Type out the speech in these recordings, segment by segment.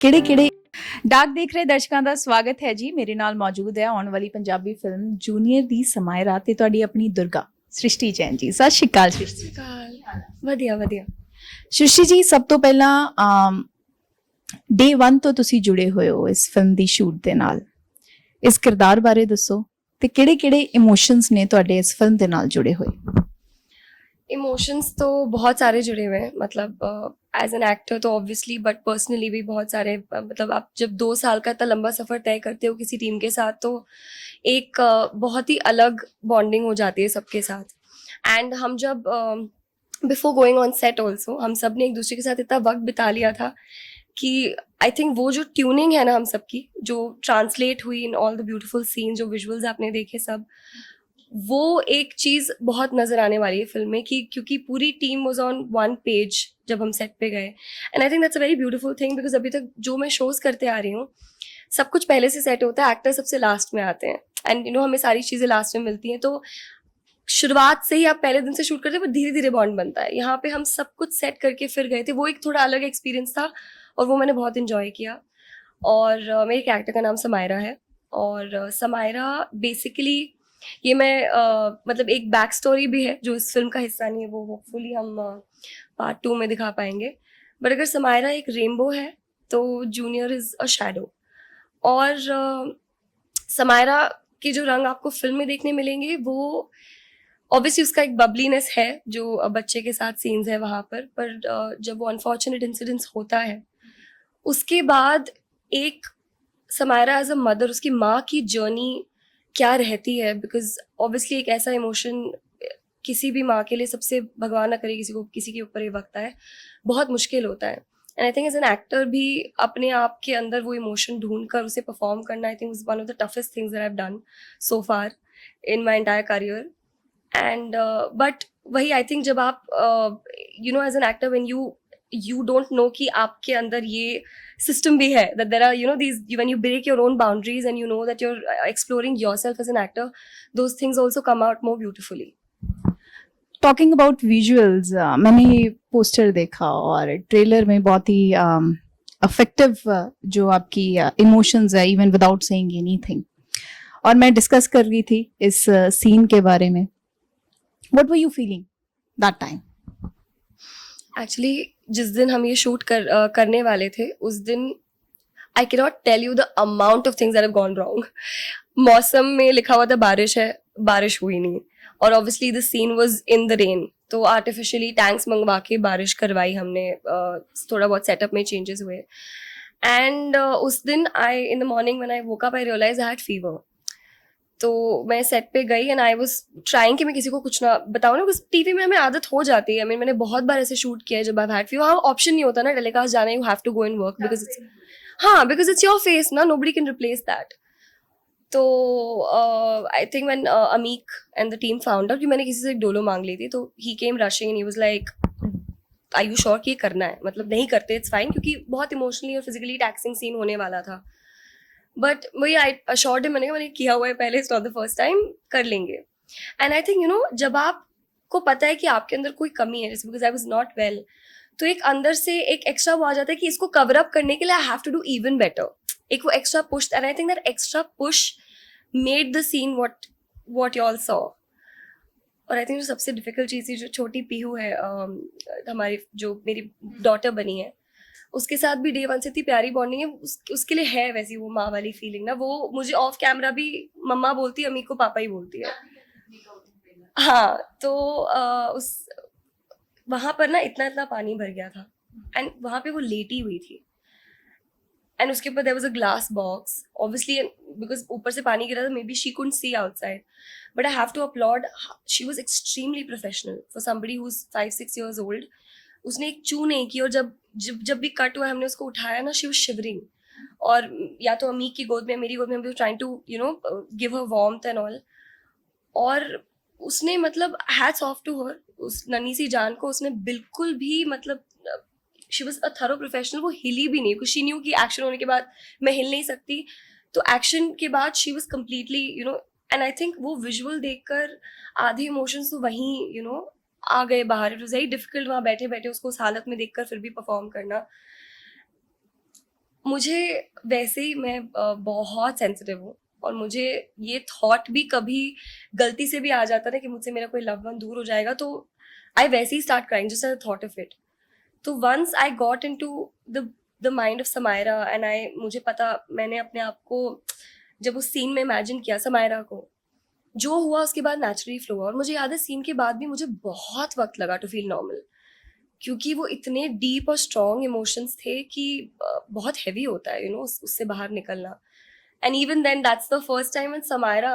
ਕਿਹੜੇ ਕਿਹੜੇ ਡਾਕ ਦੇਖ ਰਹੇ ਦਰਸ਼ਕਾਂ ਦਾ ਸਵਾਗਤ ਹੈ ਜੀ। ਮੇਰੇ ਨਾਲ ਮੌਜੂਦ ਹੈ ਆਉਣ ਵਾਲੀ ਪੰਜਾਬੀ ਫਿਲਮ ਜੂਨੀਅਰ ਦੀ ਸਮਾਇਰਾ ਤੇ ਤੁਹਾਡੀ ਆਪਣੀ ਦੁਰਗਾ ਸ੍ਰਿਸ਼ਟੀ ਜੈਨ ਜੀ। ਸਤਿ ਸ਼੍ਰੀ ਅਕਾਲ ਸ੍ਰਿਸ਼ਟੀ। ਵਧੀਆ ਵਧੀਆ। ਸ੍ਰਿਸ਼ਟੀ ਜੀ, ਸਭ ਤੋਂ ਪਹਿਲਾਂ ਡੇ 1 ਤੋਂ ਤੁਸੀਂ ਜੁੜੇ ਹੋਏ ਹੋ ਇਸ ਫਿਲਮ ਦੀ ਸ਼ੂਟ ਦੇ ਨਾਲ। ਇਸ ਕਿਰਦਾਰ ਬਾਰੇ ਦੱਸੋ ਤੇ ਕਿਹੜੇ-ਕਿਹੜੇ ਇਮੋਸ਼ਨਸ ਨੇ ਤੁਹਾਡੇ ਇਸ ਫਿਲਮ ਦੇ ਨਾਲ ਜੁੜੇ ਹੋਏ? इमोशंस तो बहुत सारे जुड़े हुए हैं, मतलब एज एन एक्टर तो ऑब्वियसली, बट पर्सनली भी बहुत सारे। मतलब आप जब 2 साल का इतना लंबा सफ़र तय करते हो किसी टीम के साथ, तो एक बहुत ही अलग बॉन्डिंग हो जाती है सबके साथ। एंड हम जब before going on set also हम सब ने एक दूसरे के साथ इतना वक्त बिता लिया था कि आई थिंक वो जो ट्यूनिंग है ना हम सबकी, जो ट्रांसलेट हुई in all the beautiful scenes, जो विजुअल्स आपने देखे सब, वो एक चीज़ बहुत नज़र आने वाली है फिल्म में, कि क्योंकि पूरी team was on one page जब हम सेट पे गए। And I think that's a very beautiful thing, because अभी तक जो मैं शोज़ करते आ रही हूँ सब कुछ पहले से सेट होता है, एक्टर सबसे लास्ट में आते हैं, एंड यू नो हमें सारी चीज़ें लास्ट में मिलती हैं। तो शुरुआत से ही आप पहले दिन से शूट करते हैं, पर धीरे धीरे बॉन्ड बनता है। यहाँ पे हम सब कुछ सेट करके फिर गए थे, वो एक थोड़ा अलग एक्सपीरियंस था और वो मैंने बहुत इन्जॉय किया। और मेरे कैरेक्टर का नाम समायरा है, और समायरा बेसिकली ये मैं मतलब एक बैक स्टोरी भी है जो इस फिल्म का हिस्सा नहीं है, वो होपफुली हम पार्ट 2 में दिखा पाएंगे। बट अगर समायरा एक रेनबो है तो जूनियर इज़ अ शैडो। और समायरा के जो रंग आपको फिल्म में देखने मिलेंगे वो ऑब्वियसली उसका एक बबलीनेस है जो बच्चे के साथ सीन्स है वहाँ पर जब वो अनफॉर्चुनेट इंसिडेंट्स होता है उसके बाद एक समायरा एज अ मदर, उसकी माँ की जर्नी क्या रहती है, बिकॉज ऑब्वियसली एक ऐसा इमोशन किसी भी माँ के लिए, सबसे भगवान ना करे किसी के ऊपर ये वक्त आए, बहुत मुश्किल होता है। And I think as an actor भी अपने आप के अंदर वो इमोशन ढूंढ कर उसे परफॉर्म करना, I think is one of the toughest things that I have done so far in my entire career. And but वही आई थिंक जब आप you know as an actor when you don't know कि आपके अंदर ये system भी है, that there are, you know, these, when you break your own boundaries and you know that you're exploring yourself as an actor, those things also come out more beautifully. Talking about visuals, मैंने ये poster देखा और trailer में बहुत ही affective जो आपकी emotions है, even without saying anything. और मैं डिस्कस कर रही थी इस सीन के बारे में। What were you feeling that time? Actually जिस दिन हम ये शूट करने वाले थे उस दिन I can not tell you the amount of things that have gone wrong. मौसम में लिखा हुआ था बारिश है, बारिश हुई नहीं, और obviously the scene was in the rain, तो आर्टिफिशियली टैंक्स मंगवा के बारिश करवाई हमने, थोड़ा बहुत सेटअप में चेंजेस हुए। एंड उस दिन I in the morning when I woke up I realise I had fever. तो मैं सेट पे गई एंड आई वाज ट्राइंग कि मैं किसी को कुछ ना बताऊँ ना, बिकॉज टीवी में हमें आदत हो जाती है। मैंने बहुत बार ऐसे शूट किया है जब आई हैड फीवर, हाँ ऑप्शन नहीं होता ना टेलीकास्ट जाना, you have to go and work because it's, हाँ बिकॉज इट्स योर फेस ना, नोबडी कैन रिप्लेस दैट। तो I think when Ameek and the team found out कि मैंने किसी से एक डोलो मांग ली थी, तो he came rushing and he was like are you sure कि ये करना है, मतलब नहीं करते इट्स फाइन, क्योंकि बहुत इमोशनली और फिजिकली टैक्सिंग सीन होने वाला था। बट वही आई अश्योर्ड हिम, मैंने किया हुआ है पहले, it's not the first time, कर लेंगे। And I think you know जब आपको पता है कि आपके अंदर कोई कमी है, जैसे because I was not well, तो एक अंदर से एक एक्स्ट्रा वो आ जाता है कि इसको कवर अप करने के लिए I have to do even better, एक वो extra push. And I think that extra push made the scene what you all saw. और आई थिंक जो सबसे डिफिकल्ट चीज़ थी, जो छोटी पीहू है हमारी, जो मेरी डॉटर बनी है, उसके साथ भी डे 1 से इतनी प्यारी बॉन्डिंग है, उसके लिए है वैसी वो माँ वाली फीलिंग ना। वो मुझे ऑफ कैमरा भी मम्मा बोलती है, अम्मी को पापा ही बोलती है। हाँ, तो उस वहाँ पर ना इतना पानी भर गया था, एंड वहाँ पे वो लेटी हुई थी, एंड उसके ऊपर there was a glass box, obviously because ऊपर से पानी गिरा था, maybe she couldn't see outside, but I have to upload, she was extremely professional for somebody who is 5-6 years old। उसने एक चू नहीं की, और जब भी कट हुआ हमने उसको उठाया ना, शी वाज शिवरिंग, और या तो अमीक की गोद में, मेरी गोद में, हम trying to you know give her warmth and all. और उसने मतलब हैट्स ऑफ टू हर, उस नन्ही सी जान को उसने बिल्कुल भी, मतलब she was a thorough professional, वो हिली भी नहीं, कुछ शी न्यू कि एक्शन होने के बाद मैं हिल नहीं सकती, तो एक्शन के बाद she was completely you know. And I think वो विजुअल देखकर आधे इमोशंस तो वहीं यू नो आ गए बाहर। इट वाज वेरी डिफिकल्ट वहाँ बैठे बैठे उसको उस हालत में देखकर फिर भी परफॉर्म करना। मुझे वैसे ही मैं बहुत सेंसिटिव हूँ, और मुझे ये थॉट भी कभी गलती से भी आ जाता ना कि मुझसे मेरा कोई लव वन दूर हो जाएगा, तो आई वैसे ही start crying just at the thought of it. तो once I got into the mind of Samaira, and मुझे पता, मैंने अपने आप को जब उस सीन में इमेजिन किया समायरा को, जो हुआ उसके बाद नेचुरली फ्लो हुआ. और मुझे याद है सीन के बाद भी मुझे बहुत वक्त लगा टू फील नॉर्मल, क्योंकि वो इतने डीप और स्ट्रॉन्ग इमोशंस थे कि बहुत हैवी होता है उससे बाहर निकलना. And even then that's the first time when Samaira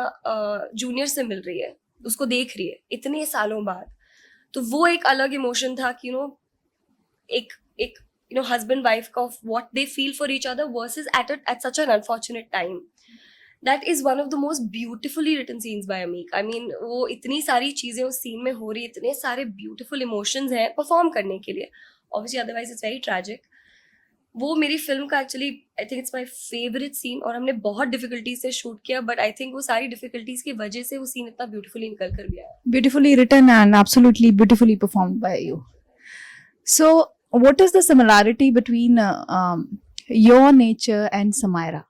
junior से मिल रही है, उसको देख रही है इतने सालों बाद. तो वो एक अलग इमोशन था कि एक एक हस्बैंड वाइफ का, of what they feel for each other versus at such an unfortunate time. That is one of the most beautifully written scenes by Ameek. I mean, वो इतनी सारी चीजें उस सीन में हो रही, इतने सारे ब्यूटिफुल इमोशंस हैं परफॉर्म करने के लिए. Obviously otherwise it's very tragic. वो मेरी फिल्म का actually I think it's my favourite scene, और हमने बहुत डिफिकल्टीज से शूट किया, बट आई थिंक वो सारी डिफिकल्टीज की वजह से वो सीन इतना ब्यूटिफुली निकल कर भी आया. Beautifully written and absolutely beautifully performed by you. So, what is the similarity between your nature and Samaira?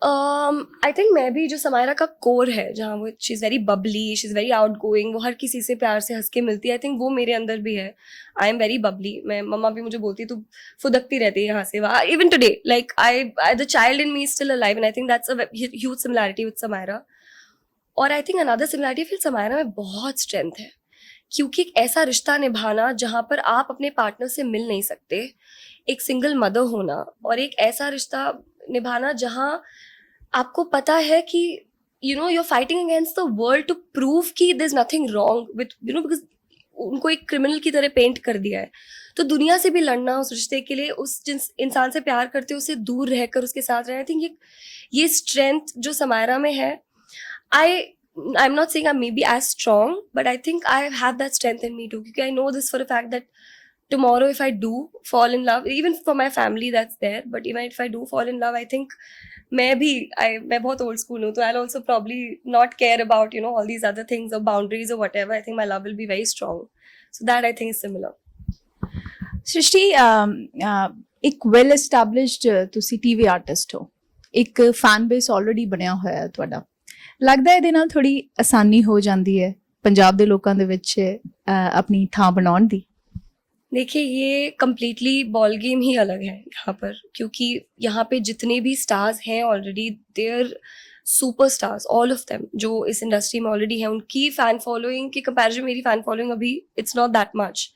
I think मैं भी, जो समायरा का कोर है, जहाँ वो she is very Babli, she is very out going, वो हर किसी से प्यार से हंस के मिलती है, आई थिंक वो मेरे अंदर भी है. I am very Babli. मैं, मम्मा भी मुझे बोलती है तू फुदकती रहती है यहाँ से वहाँ. Even today, like I the child in me is still alive, and I think that's a huge similarity with Samaira. और आई थिंक अनदर सिमिलैरिटी फिर समायरा में बहुत स्ट्रेंथ है, क्योंकि एक ऐसा रिश्ता निभाना जहाँ पर आप अपने पार्टनर से मिल नहीं सकते, एक सिंगल मदर होना, और एक ऐसा रिश्ता निभाना जहाँ आपको पता है कि you're fighting against the world to prove कि there's nothing wrong with because उनको एक क्रिमिनल की तरह पेंट कर दिया है. तो दुनिया से भी लड़ना उस रिश्ते के लिए, उस जिस इंसान से प्यार करते हो उससे दूर रहकर उसके साथ रहना, आई थिंक ये स्ट्रेंथ जो समायरा में है. I'm not saying I may be as strong, but I think I have that strength in me too, because I know this for a fact that tomorrow if I do fall in love, even for my family that's there, but even if I do fall in love, I think मैं बहुत old school हूँ, तो I'll also probably not care about all these other things or boundaries or whatever. I think my love will be very strong. So that I think is similar. सृष्टि, ਇੱਕ well established ਤੁਸੀਂ TV artist ਹੋ, ਇੱਕ fan base already ਬਣਿਆ ਹੋਇਆ ਹੈ ਤੁਹਾਡਾ. ਲੱਗਦਾ ਇਹਦੇ ਨਾਲ ਥੋੜੀ ਆਸਾਨੀ ਹੋ ਜਾਂਦੀ ਹੈ ਪੰਜਾਬ ਦੇ ਲੋਕਾਂ ਦੇ ਵਿੱਚ ਆਪਣੀ ਥਾਂ ਬਣਾਉਣ ਦੀ? देखिए, ये कम्प्लीटली बॉल गेम ही अलग है यहाँ पर, क्योंकि यहाँ पे जितने भी स्टार्स हैं already, their super stars, all of them जो इस इंडस्ट्री में ऑलरेडी हैं, उनकी फ़ैन फॉलोइंग के कंपैरिजन मेरी फ़ैन फॉलोइंग अभी it's not that much.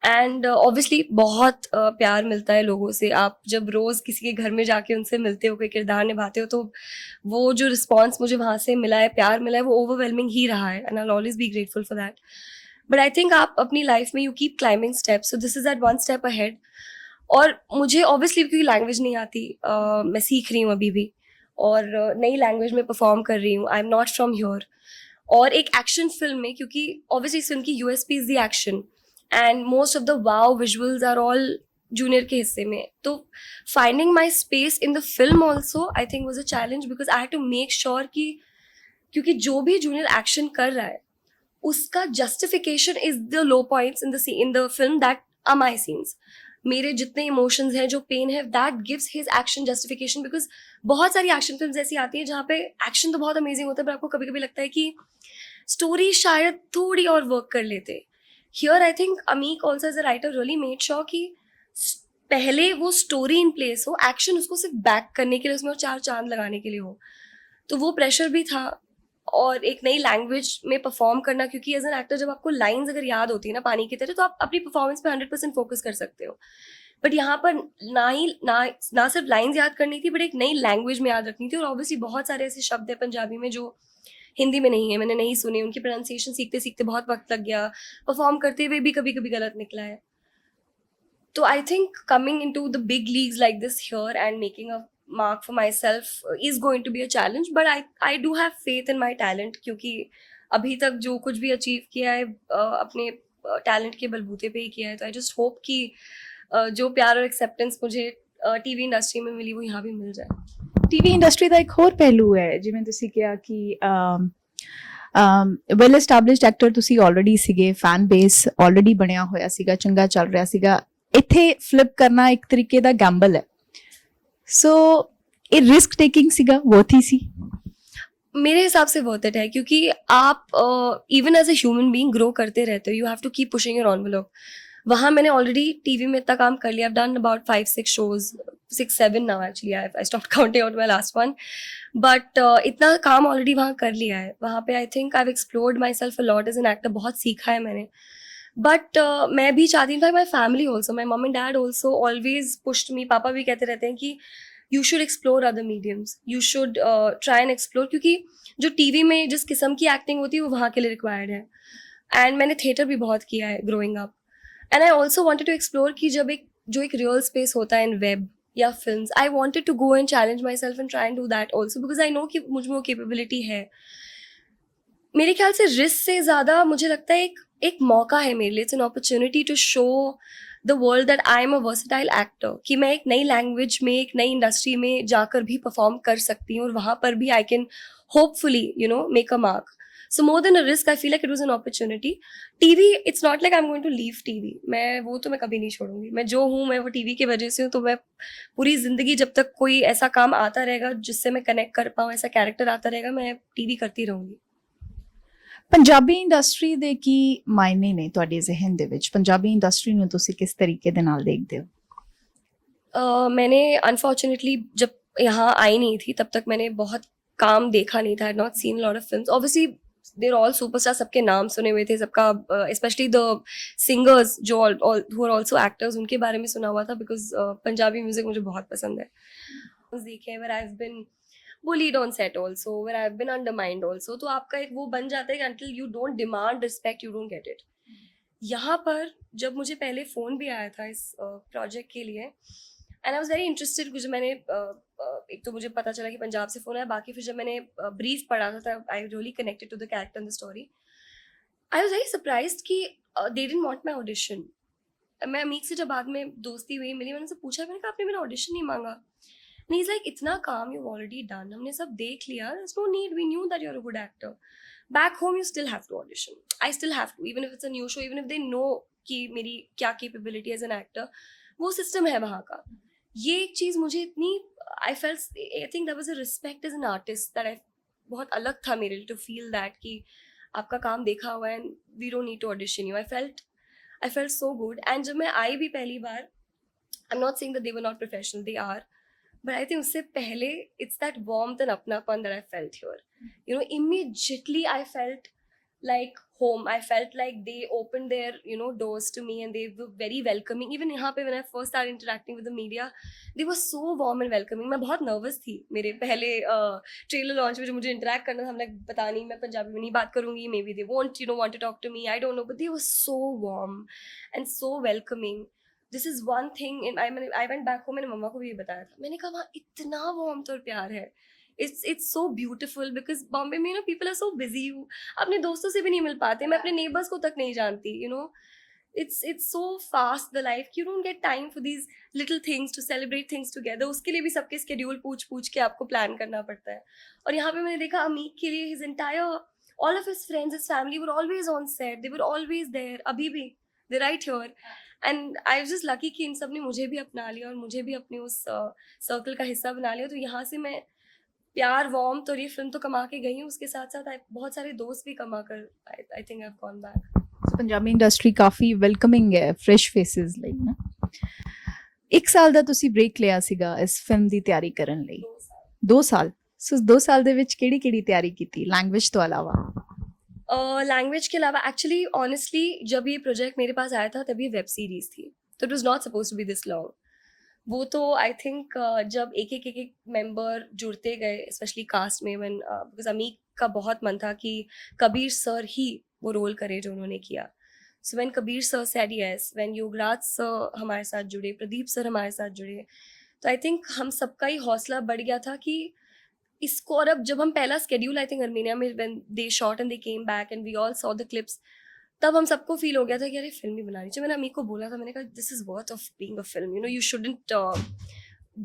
And obviously बहुत प्यार मिलता है लोगों से. आप जब रोज़ किसी के घर में जाके उनसे मिलते हो, कोई किरदार निभाते हो, तो वो जो रिस्पॉन्स मुझे वहाँ से मिला है, प्यार मिला है, वो ओवरवेलमिंग ही रहा है, and I will always be grateful for that. But I think आप अपनी लाइफ में you keep climbing steps, so this is at one step ahead. और मुझे ऑब्वियसली क्योंकि लैंग्वेज नहीं आती, मैं सीख रही हूँ अभी भी, और नई लैंग्वेज में परफॉर्म कर रही हूँ. I am not from ह्योर. और एक एक्शन फिल्म में, क्योंकि ऑब्वियसली इस फिल्म की USP is the action, and most of the wow visuals are all junior के हिस्से में. तो finding my space in the film also I think was a challenge, because I have to make sure कि, क्योंकि जो भी junior action कर रहा है उसका justification is the low points in the film that are my scenes. मेरे जितने इमोशंस हैं, जो पेन है, that gives his action justification. Because बहुत सारी एक्शन फिल्म ऐसी आती है जहाँ पे एक्शन तो बहुत अमेजिंग होता है, पर आपको कभी कभी लगता है कि स्टोरी शायद थोड़ी और वर्क कर लेते. Here I think Ameek also as a writer really made sure कि पहले वो स्टोरी इन प्लेस हो, एक्शन उसको सिर्फ बैक करने के लिए, उसमें और चार चांद लगाने के लिए हो. तो वो प्रेशर भी था, और एक नई लैंग्वेज में परफॉर्म करना, क्योंकि एज एन एक्टर जब आपको लाइंस अगर याद होती है ना पानी की तरह, तो आप अपनी परफॉर्मेंस पे 100% फोकस कर सकते हो. बट यहाँ पर ना सिर्फ लाइंस याद करनी थी, बट एक नई लैंग्वेज में याद रखनी थी. और ऑब्वियसली बहुत सारे ऐसे शब्द हैं पंजाबी में जो हिंदी में नहीं है, मैंने नहीं सुने, उनकी प्रोनाउंसिएशन सीखते सीखते बहुत वक्त लग गया, परफॉर्म करते हुए भी कभी कभी गलत निकला है. तो I think coming into the big leagues like this here and making a mark for myself is going to be a challenge, but I do have faith in my talent, क्योंकि अभी तक जो कुछ भी achieve किया है अपने talent के बलबूते पे ही किया है. तो आई जस्ट होप कि जो प्यार और एक्सेप्टेंस मुझे टीवी इंडस्ट्री में मिली वो यहाँ भी मिल जाए. ਟੀਵੀ ਇੰਡਸਟਰੀ ਦਾ ਇੱਕ ਹੋਰ ਪਹਿਲੂ ਹੈ, ਜਿਵੇਂ ਤੁਸੀਂ ਕਿਹਾ ਕਿ ਵੈਲ ਐਸਟੈਬਲਿਸ਼ਡ ਐਕਟਰ ਤੁਸੀਂ ਆਲਰੇਡੀ ਸੀਗੇ, ਫੈਨ ਬੇਸ ਆਲਰੇਡੀ ਬਣਿਆ ਹੋਇਆ ਸੀਗਾ, ਚੰਗਾ ਚੱਲ ਰਿਹਾ ਸੀਗਾ. ਇੱਥੇ ਫਲਿਪ ਕਰਨਾ ਇੱਕ ਤਰੀਕੇ ਦਾ ਗੈਂਬਲ ਹੈ ਸੋ ਇਹ ਰਿਸਕ ਟੇਕਿੰਗ ਸੀਗਾ worth ही ਸੀ मेरे हिसाब से वर्थ इट है, क्योंकि आप even as a human being grow करते रहते हो. You have to keep pushing your envelope. वहाँ मैंने ऑलरेडी टीवी में इतना काम कर लिया. I've done about 5-6 shows, 6-7 now actually. I stopped counting out my last one. But इतना काम ऑलरेडी वहाँ कर लिया है. वहाँ पे I think I've explored myself a lot as an actor. बहुत सीखा है मैंने. बट मैं भी चाहती हूँ, my family also, my mum and dad also always pushed me. पापा भी कहते रहते हैं कि you should explore other mediums, you should try and explore, क्योंकि जो टीवी में जिस किस्म की एक्टिंग होती है वो वहाँ के लिए रिक्वायर्ड है. एंड मैंने थिएटर भी बहुत किया है growing up. And I also wanted to explore कि जब एक रियल स्पेस होता है इन वेब या films, I wanted to go and challenge myself and try and do that also, because I know कि मुझ में वो कैपेबिलिटी है. मेरे ख्याल से रिस्क से ज़्यादा मुझे लगता है एक मौका है मेरे लिए. It's an opportunity to show the world that I am a versatile actor, कि मैं एक नई लैंग्वेज में, एक नई इंडस्ट्री में जाकर भी परफॉर्म कर सकती हूँ और वहाँ पर भी I can hopefully make a mark. So more than a risk I feel like it was an opportunity. TV, it's not like I am going to leave TV. मैं कभी नहीं छोड़ूंगी. मैं जो हूँ, मैं वो टीवी की वजह से हूँ. तो मैं पूरी जिंदगी, जब तक कोई ऐसा काम आता रहेगा जिससे मैं कनेक्ट कर पाऊँ, ऐसा कैरेक्टर आता रहेगा, मैं टीवी करती रहूंगी. ਪੰਜਾਬੀ ਇੰਡਸਟਰੀ ਦੇ ਕੀ ਮਾਇਨੇ ਨੇ ਤੁਹਾਡੇ ਜ਼ਿਹਨ ਦੇ ਵਿੱਚ ਪੰਜਾਬੀ ਇੰਡਸਟਰੀ ਨੂੰ ਤੁਸੀਂ ਕਿਸ ਤਰੀਕੇ ਦੇ ਨਾਲ ਦੇਖਦੇ ਹੋ मैंने अनफॉर्चुनेटली जब यहाँ आई नहीं थी तब तक मैंने बहुत काम देखा नहीं था. Not seen lot of films. Obviously there all superstar, सबके नाम सुने हुए थे, सबका स्पेशली द सिंगर्स जो हु आर ऑल्सो एक्टर्स, उनके बारे में सुना हुआ था, बिकॉज पंजाबी म्यूजिक मुझे बहुत पसंद है. देखे where I have been bullied on set also, where I've been undermined also. तो आपका एक वो बन जाता है कि until you don't demand respect, you don't get it. यहाँ पर जब मुझे पहले फ़ोन भी आया था इस प्रोजेक्ट के लिए, and I was very interested, कुछ मैंने एक तो मुझे पता चला कि पंजाब से फ़ोन आया, बाकी फिर जब मैंने ब्रीफ पढ़ा था, I really connected to the character and the story. I was very surprised कि they didn't want my audition. मैं अमीक से जब बाद में दोस्ती हुई, मिली, मैंने उनसे पूछा, मैंने कहा आपने मेरा ऑडिशन नहीं मांगा. And he's like, इतना काम you've already done, हमने सब देख लिया, there's no need, we knew that you're a good actor. Back home you still have to audition. I still have to, even if it's a new show, even if they know कि मेरी क्या capability as an actor, वो system है वहाँ का. ये एक चीज़ मुझे इतनी, I think that was a respect as an artist that बहुत अलग था मेरे लिए to feel that कि आपका काम देखा हुआ है and we don't need to audition you. I felt so good. And जब मैं आई भी पहली बार, I'm not saying that they were not professional, they are. But I think उससे पहले it's that warmth and अपनापन that I felt here. Immediately I felt like home. I felt like they opened their, doors to me and they were very welcoming. Even यहाँ पे when I first started interacting with the media, they were so warm and welcoming. मैं बहुत nervous थी मेरे पहले trailer launch में जो मुझे interact करना था. हम लोग पता नहीं, मैं पंजाबी में नहीं बात करूँगी. Maybe they want to talk to me. I don't know. But they were so warm and so welcoming. This is one thing. I went back home, मैंने मम्मा को भी बताया था. मैंने कहा वहाँ इतना वार्मथ और प्यार है. It's so beautiful, because Bombay में पीपल आर सो बिजी. अपने दोस्तों से भी नहीं मिल पाते. मैं अपने नेबर्स को तक नहीं जानती. It's so fast the life, you don't get time for these little things to celebrate things together. उसके लिए भी सबके स्केड्यूल पूछ के आपको प्लान करना पड़ता है. और यहाँ पे मैंने देखा अमीक के लिए his entire, all of his friends, his family were always on set. They were always there. अभी भी they right here. And I was just lucky कि इन सब ने मुझे भी अपना लिया और मुझे भी अपने उस सर्कल का हिस्सा बना लिया. तो यहाँ से मैं प्यार, वार्म, तो ये फिल्म तो कमा के गई हूँ, उसके साथ साथ बहुत सारे दोस्त भी कमा कर I think I have gone back. Punjabi industry coffee welcoming ਹੈ ਫਰੈਸ਼ ਫੇਸਿਸ ਲਈ ਨਾ. 1 ਸਾਲ ਦਾ ਤੁਸੀਂ ਬ੍ਰੇਕ ਲਿਆ ਸੀਗਾ ਇਸ ਫਿਲਮ ਦੀ ਤਿਆਰੀ ਕਰਨ ਲਈ. 2 ਸਾਲ. ਸੋ 2 ਸਾਲ ਦੇ ਵਿੱਚ ਕਿਹੜੀ ਤਿਆਰੀ ਕੀਤੀ ਲੈਂਗੁਏਜ ਤੋਂ ਇਲਾਵਾ? लैंग्वेज के अलावा एक्चुअली ऑनेस्टली जब ये प्रोजेक्ट मेरे पास आया था तब ये वेब सीरीज़ थी, तो it was not suppose to be this long. वो तो आई थिंक जब एक मेंबर जुड़ते गए, स्पेशली कास्ट में, व्हेन बिकॉज अमीक का बहुत मन था कि कबीर सर ही वो रोल करे जो उन्होंने किया. So when Kabir sir said yes, when Yograj sir हमारे साथ जुड़े, प्रदीप सर हमारे साथ जुड़े, तो आई थिंक हम सबका ही हौसला बढ़ गया था कि इसको. और अब जब हम पहला स्केड्यूल आई थिंक अर्मेनिया में when they shot and they came back and we all saw the clips, तब हम सबको फील हो गया था कि अरे फिल्म ही बनानी चाहिए. मैंने अमीक को बोला था, मैंने कहा this is worth of being a film. You shouldn't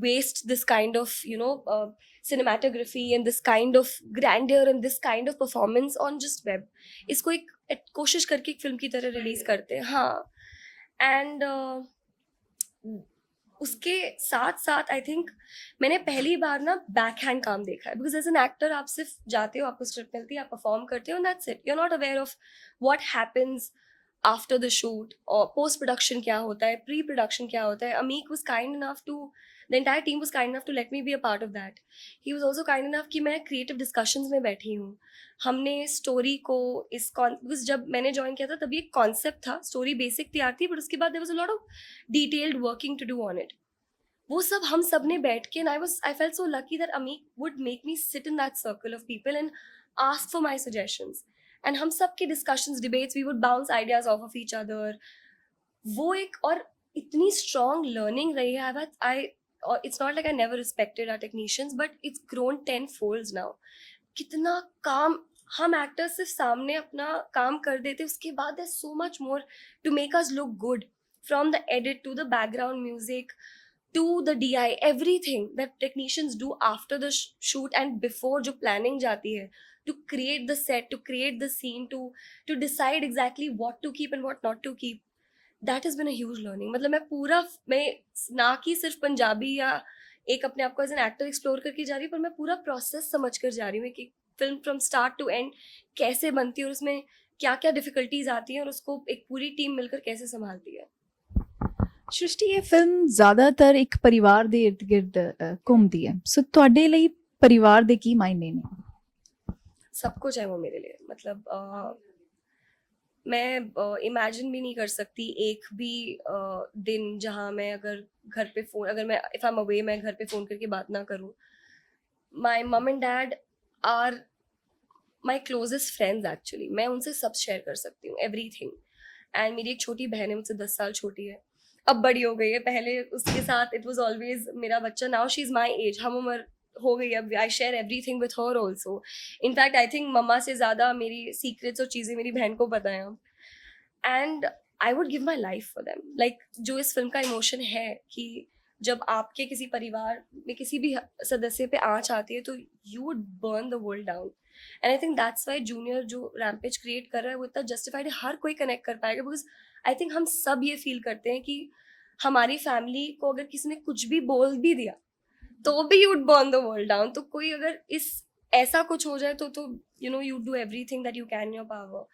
waste this kind of cinematography and this kind of grandeur and this kind of performance on just web. इसको एक कोशिश करके एक फिल्म की तरह रिलीज करते हैं. हाँ. एंड उसके साथ साथ आई थिंक मैंने पहली बार ना बैक हैंड काम देखा है, बिकॉज एज एन एक्टर आप सिर्फ जाते हो, आपको स्क्रिप्ट मिलती है, आप परफॉर्म करते हो, and that's it, you are not aware of what happens after the shoot, और पोस्ट प्रोडक्शन क्या होता है, प्री प्रोडक्शन क्या होता है. Ameek was kind enough to, the entire team was kind enough to let me be a part of that. He was also kind enough कि मैं creative discussions में बैठी हूँ. हमने स्टोरी को बिकॉज जब मैंने ज्वाइन किया था तभी एक कॉन्सेप्ट था, स्टोरी बेसिक तैयार थी, बट उसके बाद there was a lot of detailed working to do on it. वो सब हम सब ने बैठ के, I felt so lucky that Ameek would make me sit in that circle of people and ask for my suggestions. And हम सब के discussions, debates, we would bounce ideas off each other. वो एक और इतनी स्ट्रॉन्ग लर्निंग रही है. I it's not like I never respected our technicians, but it's grown 10 folds now. कितना काम हम एक्टर्स सिर्फ सामने अपना काम कर देते, उसके बाद there so much more to make us look good, from the edit to the background music to the DI, everything that technicians do after the shoot and before जो planning जाती है, to create the set, to create the scene, to decide exactly what to keep and what not to keep. That has been a huge learning. मतलब मैं ना कि सिर्फ पंजाबी या एक अपने आप को एज एन एक्टर एक्सप्लोर करके जा रही हूँ, पर मैं पूरा प्रोसेस समझ कर जा रही हूँ कि film from start to end कैसे बनती है और उसमें क्या क्या डिफिकल्टीज आती हैं और उसको एक पूरी टीम मिलकर कैसे संभालती है. ਸ੍ਰਿਸ਼ਟੀ ਇਹ ਫਿਲਮ ਜ਼ਿਆਦਾਤਰ ਇੱਕ ਪਰਿਵਾਰ ਦੇ ਇਰਦ ਗਿਰਦ ਘੁੰਮਦੀ ਹੈ, ਸੋ ਤੁਹਾਡੇ ਲਈ ਪਰਿਵਾਰ ਦੇ ਕੀ ਮਾਇਨੇ ਨੇ? सब कुछ है वो मेरे लिए. मतलब मैं इमेजिन भी नहीं कर सकती एक भी दिन जहाँ मैं अगर घर पे फ़ोन, अगर मैं इफ़ आई एम अवे, मैं घर पे फ़ोन करके बात ना करूँ. My mum and dad are my closest friends actually. मैं उनसे सब शेयर कर सकती हूँ, एवरीथिंग. एंड मेरी एक छोटी बहन है, मुझसे 10 साल छोटी है, अब बड़ी हो गई है. पहले उसके साथ इट वाज ऑलवेज मेरा बच्चा. Now she is my age, हम उम्र हो गई. अब I share everything with her also. In fact I think मम्मा से ज़्यादा मेरी सीक्रेट्स और चीज़ें मेरी बहन को पता है. And I would give my life for them. Like जो इस फिल्म का इमोशन है कि जब आपके किसी परिवार में किसी भी सदस्य पे आँच आती है तो you would burn the world down. And I think that's why junior जो रैम्पेज क्रिएट कर रहा है वो इतना जस्टिफाइड है, हर कोई कनेक्ट कर पाएगा. बिकॉज आई थिंक हम सब ये फील करते हैं कि हमारी फैमिली को अगर किसी ने कुछ भी बोल भी दिया तो भी you would burn the world down. तो कोई अगर इस ऐसा कुछ हो जाए तो you know you do everything that you can in your power.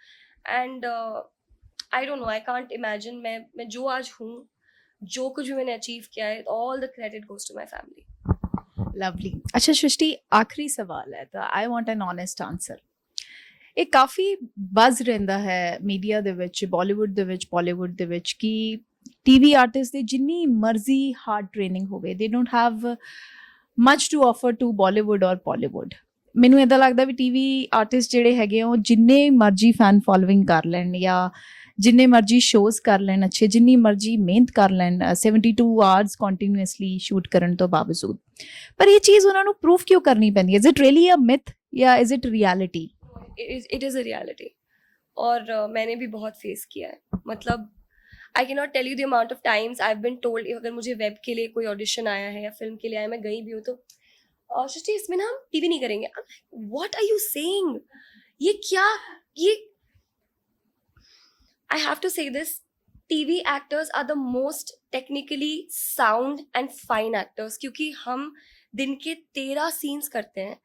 And I don't know, I can't imagine मैं जो आज हूँ, जो कुछ भी मैंने अचीव किया है, all the credit goes to my family. Lovely. ਅੱਛਾ ਸ੍ਰਿਸ਼ਟੀ, ਆਖਰੀ ਸਵਾਲ ਹੈ ਤਾਂ I want an honest answer. ਇਹ ਕਾਫੀ ਬਜ਼ ਰਹਿੰਦਾ ਹੈ ਮੀਡੀਆ ਦੇ ਵਿੱਚ, ਬਾਲੀਵੁੱਡ ਦੇ ਵਿੱਚ, ਬਾਲੀਵੁੱਡ ਦੇ ਵਿੱਚ, ਕਿ ਟੀਵੀ ਆਰਟਿਸਟ ਦੀ ਜਿੰਨੀ ਮਰਜ਼ੀ ਹਾਰਡ ਟ੍ਰੇਨਿੰਗ ਹੋਵੇ, they don't have much to offer to Bollywood ਔਰ ਬਾਲੀਵੁੱਡ. ਮੈਨੂੰ ਇੱਦਾਂ ਲੱਗਦਾ ਵੀ ਟੀਵੀ ਆਰਟਿਸਟ ਜਿਹੜੇ ਹੈਗੇ ਉਹ ਜਿੰਨੇ ਮਰਜ਼ੀ ਫੈਨ ਫੋਲੋਇੰਗ ਕਰ ਲੈਣ ਜਾਂ ਜਿੰਨੇ ਮਰਜ਼ੀ ਸ਼ੋਜ਼ ਕਰ ਲੈਣ ਅੱਛੇ, ਜਿੰਨੀ ਮਰਜ਼ੀ ਮਿਹਨਤ ਕਰ ਲੈਣ 72 ਆਵਰਸ ਕੰਟੀਨਿਊਸਲੀ ਸ਼ੂਟ ਕਰਨ ਤੋਂ ਬਾਵਜੂਦ, ਪਰ ਇਹ ਚੀਜ਼ ਉਹਨਾਂ ਨੂੰ ਪ੍ਰੂਫ ਕਿਉਂ ਕਰਨੀ ਪੈਂਦੀ ਹੈ? Is it really a myth ਜਾਂ is it reality? It is a reality. और मैंने भी बहुत फेस किया है. मतलब I can not tell you the amount of times I have been told, अगर मुझे वेब के लिए कोई ऑडिशन आया है या फिल्म के लिए आया, मैं गई भी हूँ तो सृष्टि इसमें ना हम टीवी नहीं करेंगे. What are you saying? ये क्या, ये I have to say this, TV actors are the most technically sound and fine actors, क्योंकि हम दिन के 13 सीन्स करते हैं.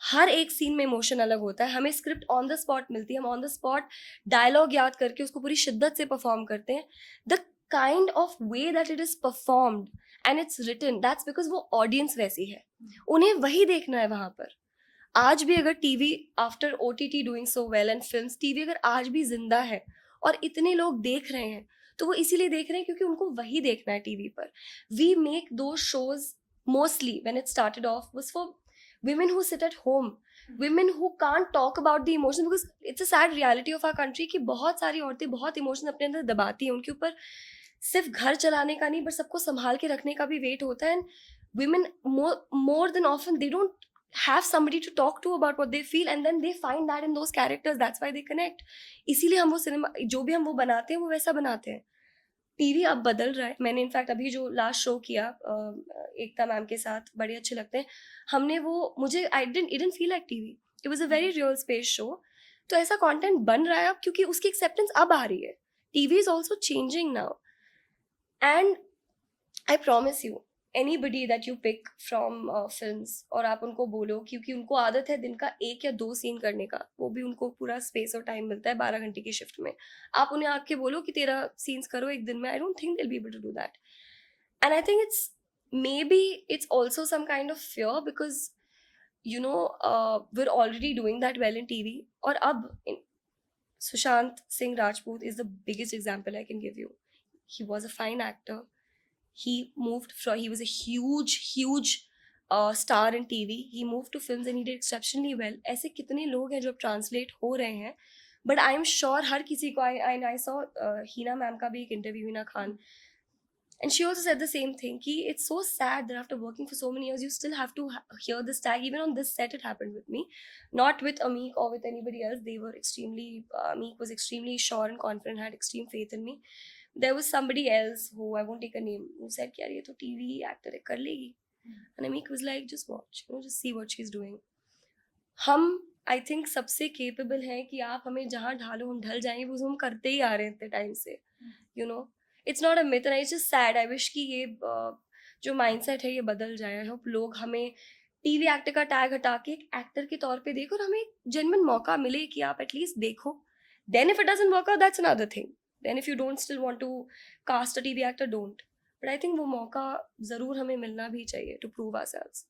हर एक सीन में इमोशन अलग होता है. हमें स्क्रिप्ट ऑन द स्पॉट मिलती है, हम ऑन द स्पॉट डायलॉग याद करके उसको पूरी शिद्दत से परफॉर्म करते हैं. The kind of way that it is performed and it's written, that's because वो ऑडियंस वैसी है, उन्हें वही देखना है वहां पर. आज भी अगर TV after OTT doing so well and films, TV अगर आज भी जिंदा है और इतने लोग देख रहे हैं तो वो इसीलिए देख रहे हैं क्योंकि उनको वही देखना है टीवी पर. वी मेक दो shows mostly when it started off was for women who sit at home, women who can't talk about the emotions, because it's a sad reality of our country कि बहुत सारी औरतें बहुत emotion अपने अंदर दबाती हैं. उनके ऊपर सिर्फ घर चलाने का नहीं, पर सबको संभाल के रखने का भी वेट होता है. And women more than often they don't have somebody to talk to about what they feel, and then they find that in those characters, that's why they connect. इसीलिए हम वो सिनेमा जो भी हम वो बनाते हैं वो वैसा बनाते हैं. टीवी अब बदल रहा है. मैंने इनफैक्ट अभी जो लास्ट शो किया एकता मैम के साथ, बड़े अच्छे लगते हैं. हमने वो, मुझे I didn't feel like TV, it was a very real space show. तो ऐसा कंटेंट बन रहा है अब क्योंकि उसकी एक्सेप्टेंस अब आ रही है. TV is also changing now. And I promise you anybody that you pick from films और आप उनको बोलो, क्योंकि उनको आदत है दिन का 1 या 2 सीन करने का, वो भी उनको पूरा स्पेस और टाइम मिलता है 12 घंटे की शिफ्ट में। आप उन्हें आके बोलो कि तेरा सीन्स करो एक दिन में, I don't think they will be able to do that. And I think it's also some kind of fear because we're already doing that well in TV. Or Sushant Singh Rajput is the biggest example I can give you. He was a fine actor. He was a huge star in TV. He moved to films and he did exceptionally well. ऐसे कितने लोग हैं जो translate हो रहे हैं, but I am sure हर किसी को I saw हीना मैम का भी एक interview, Hina Khan, and she also said the same thing. It's so sad that after working for so many years, you still have to hear this tag. Even on this set, it happened with me, not with Ameek or with anybody else. They were Ameek was extremely sure and confident, had extreme faith in me. There was somebody else who I won't take a name, who said, "Yaar, ye to TV actor hai, kar legi." And Ameek was like, "Just watch, just see what she's doing." हम I think सबसे capable हैं कि आप हमें जहाँ ढालो हम ढल जाएंगे, वो हम करते ही आ रहे हैं इतने टाइम से, it's not a myth and it's just sad. I wish कि ये जो माइंडसेट है ये बदल जाए। आई होप लोग हमें टीवी एक्टर का टैग हटा के एक एक्टर के तौर पे देखो और हमें एक जेन्युइन मौका मिले कि आप एटलीस्ट देखो। Then if it doesn't work out that's another thing, then if you don't still want to cast a TV actor, don't, but I think वो मौका जरूर हमें मिलना भी चाहिए to prove ourselves.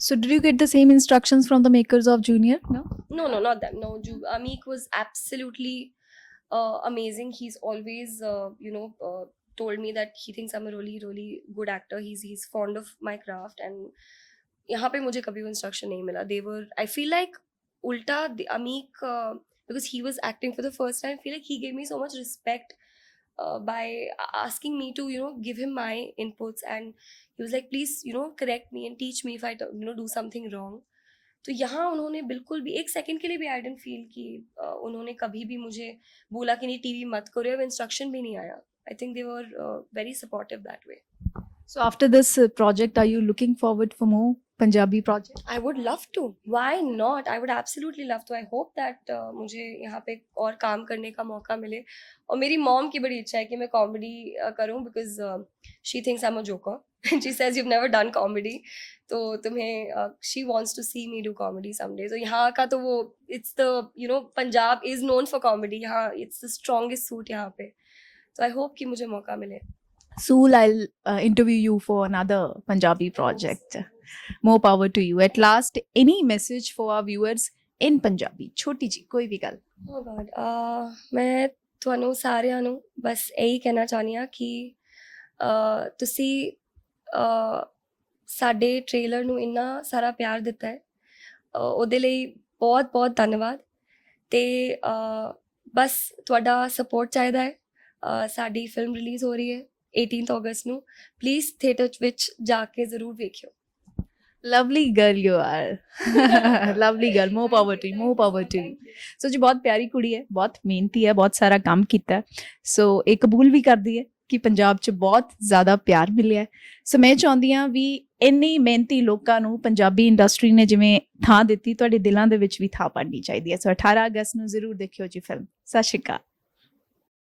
So did you get the same instructions from the makers of Junior? No, No, not them. No, Ameek was absolutely amazing. He's always, told me that he thinks I'm a really, really good actor. He's fond of my craft, and यहाँ पे मुझे कभी वो instruction नहीं मिला. I feel like ulta Ameek, because he was acting for the first time, I feel like he gave me so much respect by asking me to give him my inputs, and he was like, please correct me and teach me if I do something wrong. तो यहाँ उन्होंने बिल्कुल भी एक second के लिए भी आई didn't feel कि उन्होंने कभी भी मुझे बोला कि नहीं टीवी मत करो, या इंस्ट्रक्शन भी नहीं आया। I think they were very supportive that way. So after this project, are you looking forward for more Punjabi projects? I would love to. Why not? I would absolutely love to. I hope that मुझे यहाँ पे और काम करने का मौका मिले। और मेरी मॉम की बड़ी इच्छा है कि मैं कॉमेडी करूँ, because she thinks I'm a joker. And she says you've never done comedy. तो तुम्हें she wants to see me do comedy someday. So यहाँ का तो वो it's the Punjab is known for comedy. यहाँ it's the strongest suit यहाँ पे। So I hope कि मुझे मौका मिले। Soon I'll interview you for another Punjabi project. More power to you. At last, any message for our viewers in Punjabi? छोटी जी कोई भी गल। Oh God, मैं ਤੁਹਾਨੂੰ ਸਾਰਿਆਂ ਨੂੰ ਬਸ ਇਹੀ ਕਹਿਣਾ ਚਾਹੁੰਦੀ ਹਾਂ ਕਿ ਤੁਸੀਂ ਸਾਡੇ ਟ੍ਰੇਲਰ ਨੂੰ ਇੰਨਾ ਸਾਰਾ ਪਿਆਰ ਦਿੱਤਾ ਹੈ, ਉਹਦੇ ਲਈ ਬਹੁਤ ਬਹੁਤ ਧੰਨਵਾਦ। ਤੇ ਬਸ ਤੁਹਾਡਾ ਸਪੋਰਟ ਚਾਹੀਦਾ ਹੈ। ਸਾਡੀ ਫਿਲਮ ਰਿਲੀਜ਼ ਹੋ ਰਹੀ ਹੈ 18th ਅਗਸਤ ਨੂੰ, ਪਲੀਜ਼ ਥੀਏਟਰ ਵਿੱਚ ਜਾ ਕੇ ਜ਼ਰੂਰ ਵੇਖਿਓ। Lovely girl you are. Lovely girl. More power to you. More power to you. So जी बहुत प्यारी कुड़ी है, बहुत मेहनती है, बहुत सारा काम किया है। सो ਇਹ ਕਬੂਲ ਵੀ ਕਰਦੀ ਹੈ ਕਿ ਪੰਜਾਬ 'ਚ ਬਹੁਤ ਜ਼ਿਆਦਾ ਪਿਆਰ ਮਿਲਿਆ ਹੈ। ਸੋ ਮੈਂ ਚਾਹੁੰਦੀ ਹਾਂ ਵੀ ਇੰਨੀ ਮਿਹਨਤੀ ਲੋਕਾਂ ਨੂੰ ਪੰਜਾਬੀ ਇੰਡਸਟਰੀ ਨੇ ਜਿਵੇਂ ਥਾਂ ਦਿੱਤੀ, ਤੁਹਾਡੇ ਦਿਲਾਂ ਦੇ ਵਿੱਚ ਵੀ ਥਾਂ ਪਾਉਣੀ ਚਾਹੀਦੀ ਹੈ। ਸੋ 18 ਅਗਸਤ ਨੂੰ ਜ਼ਰੂਰ ਦੇਖਿਓ ਜੀ ਫਿਲਮ। ਸਤਿ ਸ਼੍ਰੀ ਅਕਾਲ।